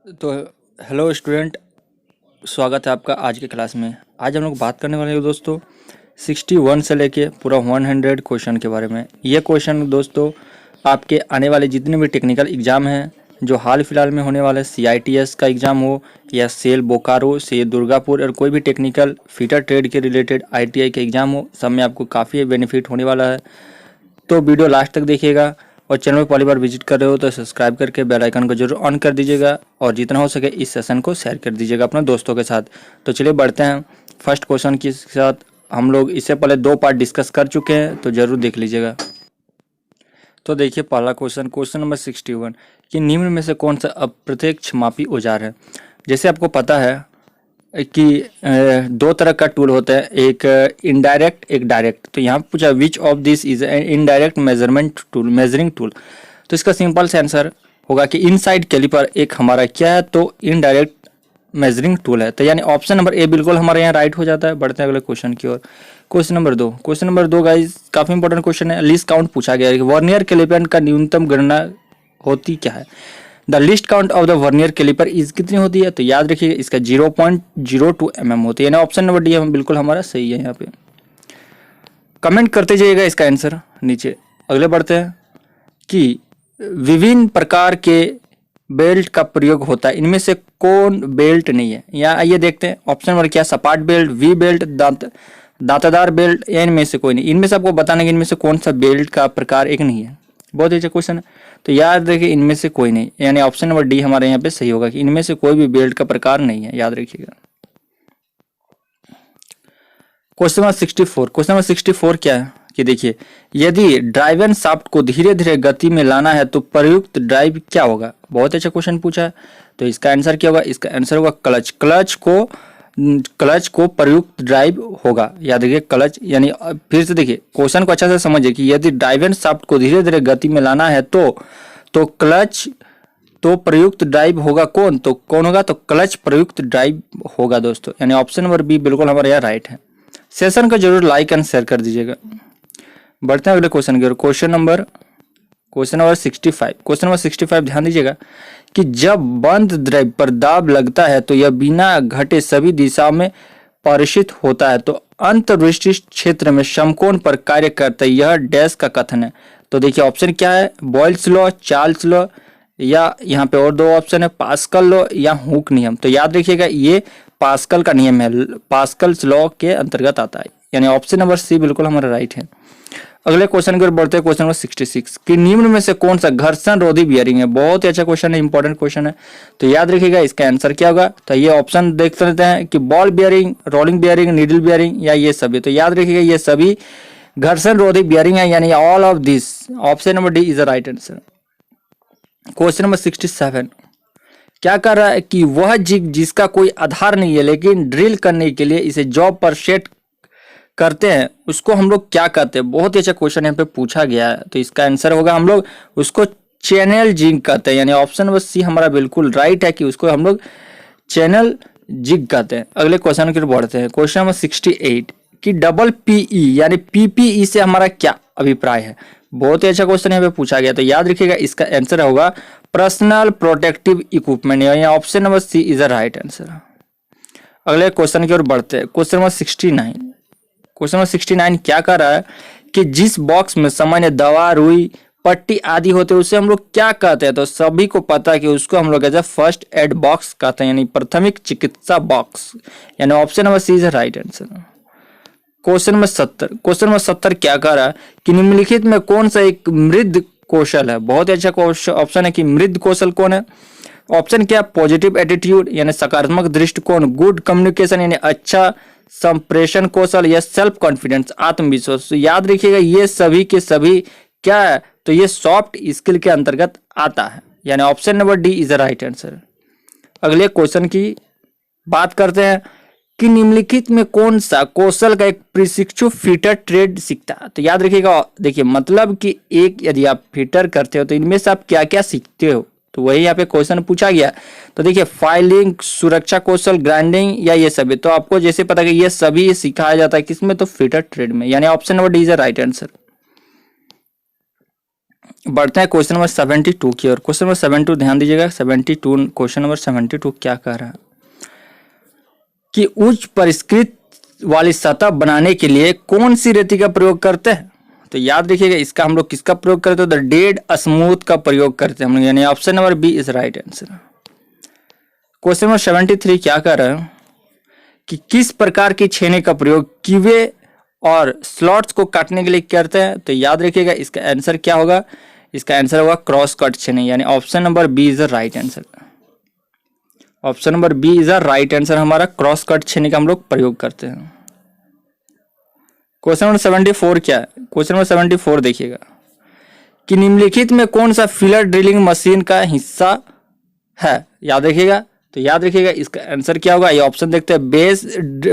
तो hello student, स्वागत है आपका आज के क्लास में। आज हम लोग बात करने वाले हैं दोस्तों 61 से लेके पूरा 100 क्वेश्चन के बारे में। ये क्वेश्चन दोस्तों आपके आने वाले जितने भी टेक्निकल एग्ज़ाम हैं, जो हाल फिलहाल में होने वाले CITS का एग्ज़ाम हो या सेल बोकारो से दुर्गापुर और कोई भी टेक्निकल फीटर ट्रेड के रिलेटेड ITI के एग्ज़ाम हो, सब में आपको काफ़ी बेनिफिट होने वाला है। तो वीडियो लास्ट तक देखिएगा और चैनल पर पहली बार विजिट कर रहे हो तो सब्सक्राइब करके बेल आइकन को जरूर ऑन कर दीजिएगा और जितना हो सके इस सेशन को शेयर कर दीजिएगा अपने दोस्तों के साथ। तो चलिए बढ़ते हैं फर्स्ट क्वेश्चन के साथ। हम लोग इससे पहले 2 पार्ट डिस्कस कर चुके हैं, तो जरूर देख लीजिएगा। तो देखिए पहला क्वेश्चन नंबर 61 कि निम्न में से कौन सा अप्रत्यक्ष मापी औजार है। जैसे आपको पता है कि 2 तरह का टूल होता है, एक इनडायरेक्ट एक डायरेक्ट। तो यहाँ पूछा which of this is indirect measurement tool, measuring tool. तो इसका सिंपल से आंसर होगा कि इनसाइड कैलिपर एक हमारा क्या है, तो इनडायरेक्ट मेजरिंग टूल है। तो यानी ऑप्शन नंबर ए बिल्कुल हमारे यहाँ राइट हो जाता है। बढ़ते हैं अगले क्वेश्चन की ओर। क्वेश्चन नंबर 2 गाइस काफी इंपॉर्टेंट क्वेश्चन है। लीस्ट काउंट पूछा गया है कि वर्नियर कैलिपर का न्यूनतम गणना होती क्या है। The least count of the vernier caliper is कितनी होती है, तो याद रखिएगा इसका 0.02 mm होती है। यानी ऑप्शन नंबर डी बिल्कुल हमारा सही है। यहाँ पे कमेंट करते जाइएगा इसका आंसर नीचे। अगले बढ़ते हैं कि विभिन्न प्रकार के बेल्ट का प्रयोग होता है, इनमें से कौन बेल्ट नहीं है। यहाँ आइए देखते हैं ऑप्शन नंबर क्या, सपाट बेल्ट, वी बेल्ट, दांतेदार बेल्ट, या इनमें से कोई नहीं। इनमें से आपको बताना कि इनमें से कौन सा बेल्ट का प्रकार एक नहीं है। बहुत अच्छा क्वेश्चन है। तो याद रखिए इनमें से कोई नहीं, यानी ऑप्शन नंबर डी हमारे यहाँ पे सही होगा कि इनमें से कोई भी बेल्ट का प्रकार नहीं है। याद रखिएगा। क्वेश्चन नंबर 64 क्या है कि देखिए यदि ड्राइवन शाफ्ट को धीरे धीरे गति में लाना है तो प्रयुक्त ड्राइव क्या होगा। बहुत अच्छा क्वेश्चन पूछा है। तो इसका आंसर क्या होगा, इसका आंसर होगा क्लच। क्लच को प्रयुक्त ड्राइव होगा। याद रखिए क्लच, यानी फिर से देखिए क्वेश्चन को अच्छा से समझिए कि यदि ड्राइवन शाफ्ट को धीरे धीरे गति में लाना है तो क्लच तो प्रयुक्त ड्राइव होगा कौन, तो कौन होगा, तो क्लच प्रयुक्त ड्राइव होगा दोस्तों। यानी ऑप्शन नंबर बी बिल्कुल हमारे यहाँ राइट है। सेशन को जरूर लाइक एंड शेयर कर दीजिएगा। बढ़ते हैं अगले क्वेश्चन की ओर। Question number 65। क्वेश्चन नंबर 65 ध्यान दीजिएगा कि जब बंद द्रव्य पर दाब लगता है तो यह बिना घटे सभी दिशाओं में परिषित होता है। तो अंतर्विशिष्ट क्षेत्र में समकोण पर कार्य करता है, यह डैश का कथन है। तो देखिए ऑप्शन क्या है, बॉयल्स लॉ, चार्ल्स लॉ, या यहाँ पे और 2 ऑप्शन है, पास्कल लॉ या हुक नियम। तो याद रखिएगा ये पास्कल का नियम है, पास्कल्स लॉ के अंतर्गत आता है। यानी ऑप्शन नंबर सी बिल्कुल हमारा राइट है। अगले क्वेश्चन की ओर बढ़ते हैं। क्वेश्चन नंबर 66 कि निम्न में से कौन सा घर्षण रोधी बियरिंग है। बहुत ही अच्छा क्वेश्चन है, इंपॉर्टेंट क्वेश्चन है। तो याद रखिएगा इसका आंसर क्या होगा। तो ये ऑप्शन देख लेते हैं कि ball bearing, rolling bearing, needle bearing या ये सभी। तो याद रखिएगा ये सभी घर्षण रोधी बियरिंग है, यानी all of this. Option number D is the right answer. Question number 67 क्या कर रहा है कि वह जिग जिसका कोई आधार नहीं है लेकिन ड्रिल करने के लिए इसे जॉब पर सेट करते हैं उसको हम लोग क्या कहते हैं। बहुत ही अच्छा क्वेश्चन यहाँ पे पूछा गया है। तो इसका आंसर होगा हम लोग उसको चैनल जिग कहते हैं। यानी ऑप्शन नंबर सी हमारा बिल्कुल राइट है कि उसको हम लोग चैनल जिग कहते हैं। अगले क्वेश्चन की ओर बढ़ते हैं। क्वेश्चन नंबर 68 कि डबल पीई यानी पीपीई से हमारा क्या अभिप्राय है। बहुत ही अच्छा क्वेश्चन यहाँ पे पूछा गया। तो याद रखिएगा इसका आंसर होगा पर्सनल प्रोटेक्टिव इक्विपमेंट। यानी option number C is the right answer. अगले क्वेश्चन की ओर बढ़ते हैं। Question number 69। क्वेश्चन नंबर 69 क्या कर रहा है कि जिस बॉक्स में सामान्य दवा, रुई, पट्टी आदि होते हैं उसे हम लोग क्या कहते हैं। तो सभी को पता है कि उसको हम लोग as a first aid box कहते हैं, यानी प्राथमिक चिकित्सा बॉक्स। यानी option number C is the right answer. Question number 70 क्या कर रहा है कि निम्नलिखित में कौन सा एक मृद कौशल है। बहुत ही अच्छा ऑप्शन है कि मृद कौशल कौन है। ऑप्शन क्या, पॉजिटिव एटीट्यूड यानी सकारात्मक दृष्टिकोण, गुड कम्युनिकेशन यानी अच्छा संप्रेषण कौशल, या सेल्फ कॉन्फिडेंस आत्मविश्वास। तो याद रखिएगा ये सभी के सभी क्या है, तो ये सॉफ्ट स्किल के अंतर्गत आता है। यानी option number D is the right answer. अगले क्वेश्चन की बात करते हैं कि निम्नलिखित में कौन सा कौशल का एक प्रशिक्षु फिटर ट्रेड सीखता है। तो याद रखिएगा देखिए मतलब कि एक यदि आप फिटर करते हो तो इनमें से आप क्या क्या सीखते हो, तो वही यहाँ पे क्वेश्चन पूछा गया। तो देखिए फाइलिंग, सुरक्षा कौशल, ग्राइंडिंग या ये सभी। तो आपको जैसे पता कि ये सभी सिखाया जाता है किसमें, तो फिटर ट्रेड में। यानी option number D is the right answer. बढ़ते हैं क्वेश्चन नंबर 72 की ओर। क्वेश्चन नंबर 72 ध्यान दीजिएगा। 72 क्वेश्चन नंबर 72 क्या कह रहा है कि उच्च परिष्कृत वाली सतह बनाने के लिए कौन सी रेती का प्रयोग करते हैं? तो याद रखिएगा इसका हम लोग किसका प्रयोग करते हैं? तो डेड स्मूथ का प्रयोग करते हैं हम लोग, यानी option number B is right answer. Question number 73 क्या कर रहा है कि किस प्रकार की छेने का प्रयोग कीवे और स्लॉट्स को काटने के लिए करते हैं? तो याद रखिएगा इसका आंसर क्या होगा? इसका आंसर होगा क्रॉस कट छेने, यानी option number B is the right answer. Option number B is the right answer, हमारा क्रॉस कट छेने का हम लोग प्रयोग करते हैं। क्वेश्चन नंबर 74 क्या है? क्वेश्चन नंबर 74 देखिएगा कि निम्नलिखित में कौन सा फिलर ड्रिलिंग मशीन का हिस्सा है? याद रखिएगा। तो याद रखिएगा इसका आंसर क्या होगा? ये ऑप्शन देखते हैं, base,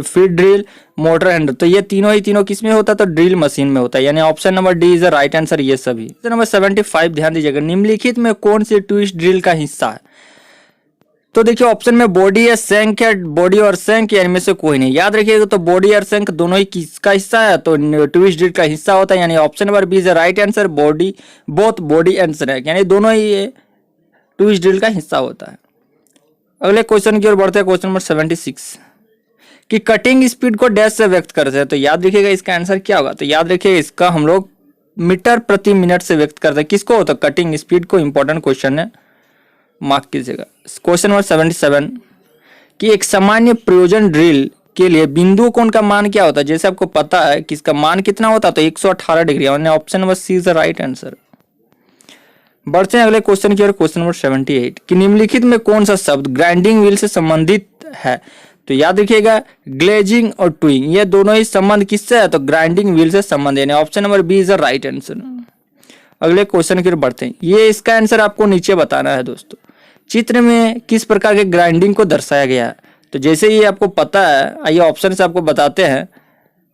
feed drill, motor handle. तो ये तीनों किस में होता है? तो ड्रिल मशीन में होता है, यानी option number D is the right answer ये सभी। क्वेश्चन नंबर 75 ध्यान दीजिएगा, निम्नलिखित में कौन सी ट्विस्ट ड्रिल का हिस्सा है? तो देखिए ऑप्शन में बॉडी या शैंक है, बॉडी और शैंक या इनमें से कोई नहीं। याद रखिएगा तो बॉडी और शैंक दोनों ही किसका हिस्सा है? तो ट्विस्ट ड्रिल का हिस्सा होता है, यानी option number B is the right answer. Body, both body and shank, यानी दोनों ही ये ट्विस्ट ड्रिल का हिस्सा होता है। अगले क्वेश्चन की ओर बढ़ते हैं। क्वेश्चन नंबर 76 कि कटिंग स्पीड को डैश से व्यक्त करते हैं। तो याद रखिएगा इसका आंसर क्या होगा? तो याद रखिएगा इसका हम लोग मीटर प्रति मिनट से व्यक्त करते हैं। किसको? तो कटिंग स्पीड को। इंपॉर्टेंट क्वेश्चन है, मार्क कीजिएगा। क्वेश्चन नंबर 77 कि एक सामान्य प्रयोजन ड्रिल के लिए बिंदु कोण का मान क्या होता है? जैसे आपको पता है कि इसका मान कितना होता है, तो 118 degree, option number C is the right answer. बढ़ते हैं अगले क्वेश्चन की ओर। क्वेश्चन नंबर 78 कि निम्नलिखित में कौन सा शब्द ग्राइंडिंग व्हील से संबंधित है? तो याद रखिएगा ग्लेजिंग और टूइंग ये दोनों ही संबंध किससे है? तो ग्राइंडिंग व्हील से संबंध, यानी option number B is the right answer. अगले क्वेश्चन की ओर बढ़ते हैं। ये इसका आंसर आपको नीचे बताना है दोस्तों। चित्र में किस प्रकार के ग्राइंडिंग को दर्शाया गया है? तो जैसे ये आपको पता है, आइए ऑप्शन से आपको बताते हैं।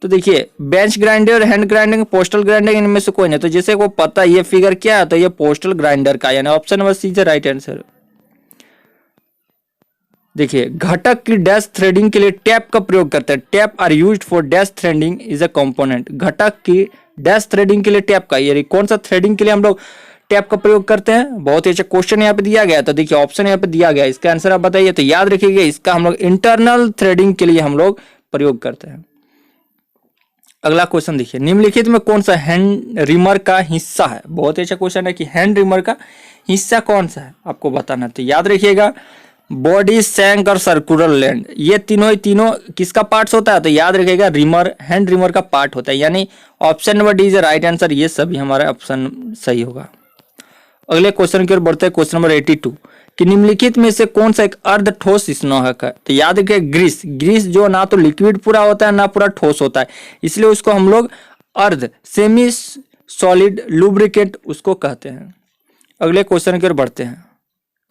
तो देखिए bench grinder, hand grinding, postal grinding, इनमें से कोई नहीं। तो जैसे को पता है ये फिगर क्या है, तो ये पोस्टल ग्राइंडर का, यानी option number C is the right answer. देखिए घटक की डैश थ्रेडिंग के लिए टैप का प्रयोग करते हैं। Tap are used for dash threading is a component. घटक की डैश थ्रेडिंग के लिए टैप का, यानी कौन सा थ्रेडिंग के लिए हम लोग टैप का प्रयोग करते हैं? बहुत ही अच्छा क्वेश्चन यहाँ पे दिया गया है। तो देखिए ऑप्शन यहाँ पे दिया गया है, इसका आंसर आप बताइए। तो याद रखिएगा इसका हम लोग इंटरनल थ्रेडिंग के लिए हम लोग प्रयोग करते हैं। अगला क्वेश्चन देखिए, निम्नलिखित में कौन सा हैंड रिमर का हिस्सा है? बहुत ही अच्छा क्वेश्चन है कि हैंड रिमर का हिस्सा कौन सा है आपको बताना है। तो याद रखिएगा बॉडी, शैंक और सर्कुलर लैंड ये तीनों किसका पार्ट्स होता है? तो याद रखिएगा रिमर, हैंड रिमर का पार्ट होता है, यानी option number D is the right answer. ये सभी हमारा ऑप्शन सही होगा। अगले क्वेश्चन की ओर बढ़ते हैं। क्वेश्चन नंबर 82 कि निम्नलिखित में से कौन सा एक अर्ध ठोस स्नोहक है? तो याद रखिए ग्रीस जो ना तो लिक्विड पूरा होता है ना पूरा ठोस होता है, इसलिए उसको हम लोग अर्ध सेमी सॉलिड लुब्रिकेंट उसको कहते हैं। अगले क्वेश्चन की ओर बढ़ते हैं।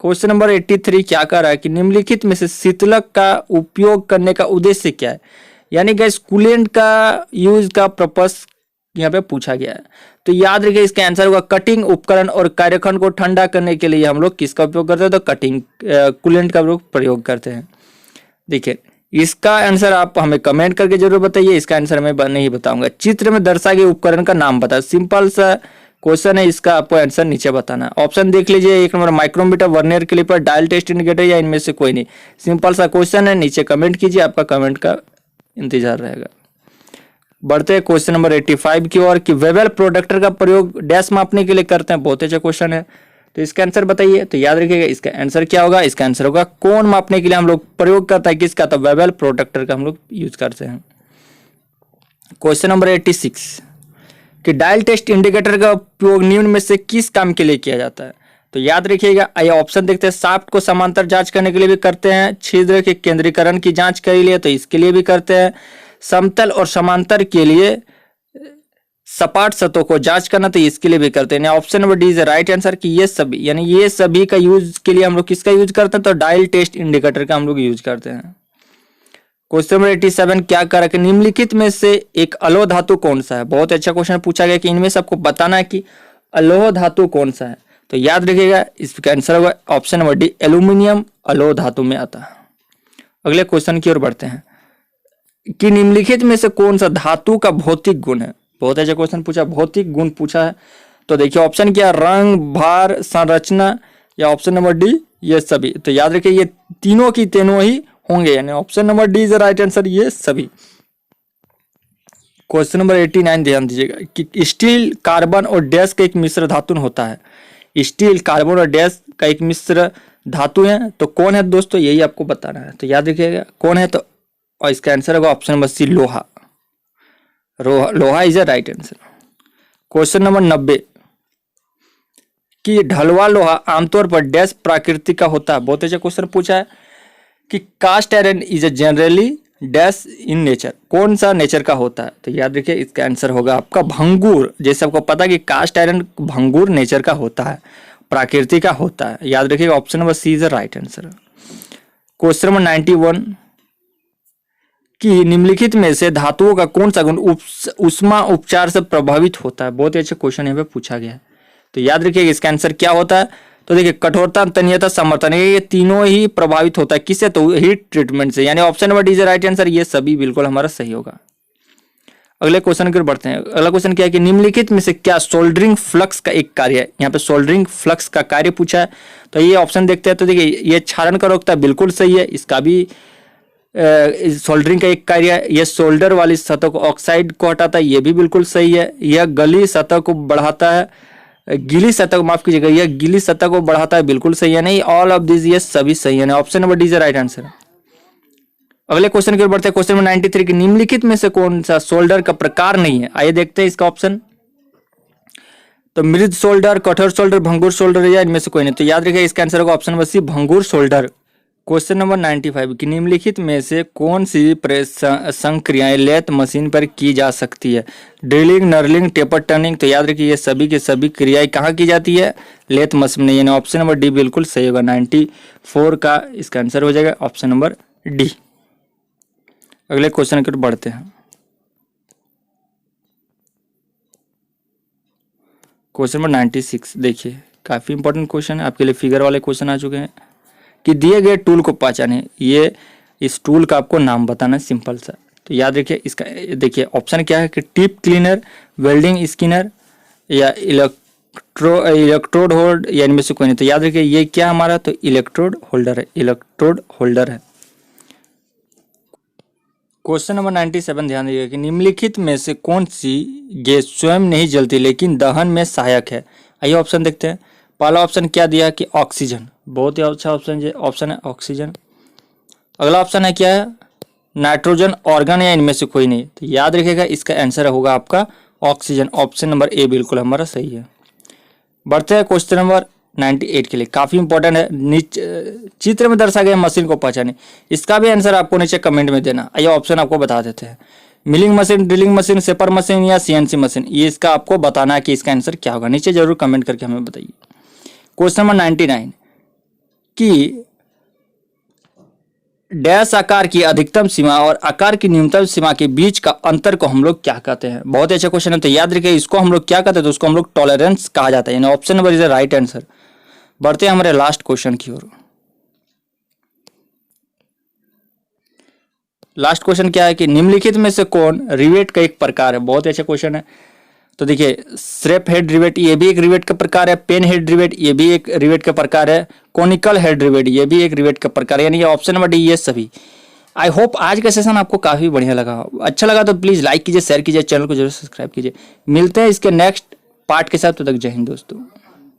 क्वेश्चन नंबर 83 क्या कह रहा है कि निम्नलिखित में से शीतलक का उपयोग करने का उद्देश्य क्या है? यानी गैस कूलेंट का यूज का पर्पस यहाँ पे पूछा गया है। तो याद रखिए इसका आंसर होगा कटिंग उपकरण और कार्यखंड को ठंडा करने के लिए हम लोग किसका उपयोग करते हैं? तो कटिंग कूलेंट का प्रयोग करते हैं। देखिए इसका आंसर आप हमें कमेंट करके जरूर बताइए, इसका आंसर मैं नहीं बताऊंगा। चित्र में दर्शाए गए उपकरण का नाम बताए। सिंपल सा क्वेश्चन है, इसका आपको आंसर नीचे बताना है। ऑप्शन देख लीजिए, एक number micrometer, vernier caliper, dial test indicator या इनमें से कोई नहीं। सिंपल सा क्वेश्चन है, नीचे कमेंट कीजिए, आपका कमेंट का इंतजार रहेगा। बढ़ते हैं क्वेश्चन नंबर 85 की ओर कि वेबल प्रोडक्टर का प्रयोग डैश मापने के लिए करते हैं। बहुत अच्छा क्वेश्चन है, तो इसका आंसर बताइए। तो याद रखिएगा इसका आंसर क्या होगा? इसका आंसर होगा कोण मापने के लिए हम लोग प्रयोग करता है किसका? तो वेबल प्रोडक्टर का हम लोग यूज करते हैं। क्वेश्चन नंबर 86 कि डायल टेस्ट इंडिकेटर का उपयोग निम्न में से किस काम के लिए किया जाता है? तो याद रखिएगा ये ऑप्शन देखते हैं। शाफ्ट को समांतर जांच करने के लिए भी करते हैं, छिद्र के केंद्रीकरण की जांच के लिए तो इसके लिए भी करते हैं, समतल और समांतर के लिए सपाट सतहों को जांच करना तो इसके लिए भी करते हैं। Option number D is right answer कि ये सभी, यानी ये सभी का यूज के लिए हम लोग किसका यूज करते हैं? तो डायल टेस्ट इंडिकेटर का हम लोग यूज करते हैं। क्वेश्चन नंबर 87 क्या करा कि निम्नलिखित में से एक अलोह धातु कौन सा है? बहुत अच्छा क्वेश्चन पूछा गया कि इनमें से आपको बताना है कि अलोह धातु कौन सा है। तो याद रखिएगा इसका आंसर होगा option number D, aluminium Aloh धातु में आता है। अगले क्वेश्चन की ओर बढ़ते हैं कि निम्नलिखित में से कौन सा धातु का भौतिक गुण है? बहुत अच्छा क्वेश्चन पूछा, भौतिक गुण पूछा है। तो देखिए ऑप्शन क्या, रंग, भार, संरचना या ऑप्शन नंबर डी ये सभी। तो याद रखिए ये तीनों की तीनों ही होंगे, यानी option number D is right answer, ये सभी। क्वेश्चन नंबर 89 ध्यान दीजिएगा कि स्टील, कार्बन और डैश का एक मिश्र धातु होता है। स्टील, कार्बन और डैश का एक मिश्र धातु है, तो कौन है दोस्तों, यही आपको बताना है। तो याद रखिएगा कौन है, तो और इसका आंसर होगा ऑप्शन नंबर सी, लोहा। लोहा is a right answer. Question number 90 कि ढलवा लोहा आमतौर पर डैश प्रकृति का होता है। बहुत अच्छा क्वेश्चन पूछा है कि cast iron is generally dash in nature, कौन सा नेचर का होता है। तो याद रखिए इसका आंसर होगा आपका भंगुर। जैसे आपको पता है कि कास्ट आयरन भंगुर नेचर का होता है, प्रकृति का होता है। याद रखिएगा option number C is the right answer. Question number 91 कि निम्नलिखित में से धातुओं का कौन सा गुण उष्मा उपचार से प्रभावित होता है। बहुत ही अच्छा क्वेश्चन यहाँ पे पूछा गया है। तो याद रखिएगा इसका आंसर क्या होता है। तो देखिए कठोरता, तन्यता, समर्थन, ये तीनों ही प्रभावित होता है किससे, तो हीट ट्रीटमेंट से, यानी option number D is right answer, ये सभी बिल्कुल हमारा सही होगा। अगले क्वेश्चन की ओर बढ़ते हैं। अगला क्वेश्चन क्या है कि निम्नलिखित में से क्या सोल्डरिंग फ्लक्स का एक कार्य है। यहाँ पे सोल्डरिंग फ्लक्स का कार्य पूछा है, तो ये ऑप्शन देखते हैं। तो देखिए ये क्षारण का रोकता है, बिल्कुल सही है, इसका भी सोल्डरिंग का एक कार्य है। यह सोल्डर वाली सतह को, ऑक्साइड को हटाता है, ये भी बिल्कुल सही है। यह गली सतह को बढ़ाता है, गीली सतह को, माफ कीजिएगा, यह गीली सतह को बढ़ाता है, बिल्कुल सही है। नहीं, ऑल ऑफ दिस ये सभी सही है, option number D is right answer. अगले क्वेश्चन की ओर बढ़ते हैं। क्वेश्चन नंबर 93 कि निम्नलिखित में से कौन सा सोल्डर का प्रकार नहीं है। आइए देखते हैं इसका ऑप्शन। तो मृद सोल्डर, कठोर सोल्डर, भंगुर सोल्डर या इनमें से कोई नहीं। तो याद रखिए इसका आंसर होगा ऑप्शन नंबर सी, भंगुर सोल्डर। क्वेश्चन नंबर 95 कि निम्नलिखित में से कौन सी प्रेस संक्रियाएं लेथ मशीन पर की जा सकती है। Drilling, knurling, taper turning. तो याद रखिए ये सभी की सभी क्रियाएं कहाँ की जाती है, लेथ मशीन में, यानी ऑप्शन नंबर डी बिल्कुल सही होगा। 94 का इसका आंसर हो जाएगा ऑप्शन नंबर डी। अगले क्वेश्चन की ओर बढ़ते हैं। क्वेश्चन नंबर 96 देखिए काफी इंपॉर्टेंट क्वेश्चन है आपके लिए, फिगर वाले क्वेश्चन आ चुके हैं कि दिए गए टूल को पहचाने। ये इस टूल का आपको नाम बताना है, सिंपल सा। तो याद रखिए इसका, देखिए ऑप्शन क्या है कि टिप क्लीनर, वेल्डिंग स्किनर या इलेक्ट्रोड होल्ड या इनमें से कोई नहीं। तो याद रखिए ये क्या हमारा, तो इलेक्ट्रोड होल्डर है, इलेक्ट्रोड होल्डर है। क्वेश्चन नंबर 97 ध्यान दीजिएगा कि निम्नलिखित में से कौन सी गैस स्वयं नहीं जलती लेकिन दहन में सहायक है। आइए ऑप्शन देखते हैं। पहला ऑप्शन क्या दिया कि ऑक्सीजन, बहुत ही अच्छा ऑप्शन है ऑक्सीजन। अगला ऑप्शन है क्या है, नाइट्रोजन, ऑर्गन या इनमें से कोई नहीं। तो याद रखिएगा इसका आंसर होगा आपका ऑक्सीजन, ऑप्शन नंबर ए बिल्कुल हमारा सही है। बढ़ते हैं क्वेश्चन नंबर 98 के लिए, काफी इंपॉर्टेंट है। नीचे चित्र में दर्शाए गए मशीन को पहचाने, इसका भी आंसर आपको नीचे कमेंट में देना। आइए ऑप्शन आपको बता देते हैं। Milling machine, drilling machine, shaper machine या सीएनसी मशीन, ये इसका आपको बताना है कि इसका आंसर क्या होगा। नीचे जरूर कमेंट करके हमें बताइए। क्वेश्चन नंबर 99 कि डैश आकार की अधिकतम सीमा और आकार की न्यूनतम सीमा के बीच का अंतर को हम लोग क्या कहते हैं। बहुत ही अच्छा क्वेश्चन है। तो याद रखिए इसको हम लोग क्या कहते हैं, तो उसको हम लोग टॉलरेंस कहा जाता है, यानी option number is the right answer. बढ़ते हैं हमारे लास्ट क्वेश्चन की ओर। लास्ट क्वेश्चन क्या है कि निम्नलिखित में से कौन रिवेट का एक प्रकार है। बहुत ही अच्छा क्वेश्चन है। तो देखिए स्ट्रेप हेड रिवेट, ये भी एक रिवेट का प्रकार है। पेन हेड रिवेट, ये भी एक रिवेट का प्रकार है। कॉनिकल हेड रिवेट, ये भी एक रिवेट का प्रकार है, यानी ये ऑप्शन नंबर डी ये सभी। आई होप आज का सेशन आपको काफी बढ़िया लगा। अच्छा लगा तो प्लीज लाइक कीजिए, शेयर कीजिए, चैनल को जरूर सब्सक्राइब कीजिए। मिलते हैं इसके नेक्स्ट पार्ट के साथ, तब तक जय हिंद दोस्तों।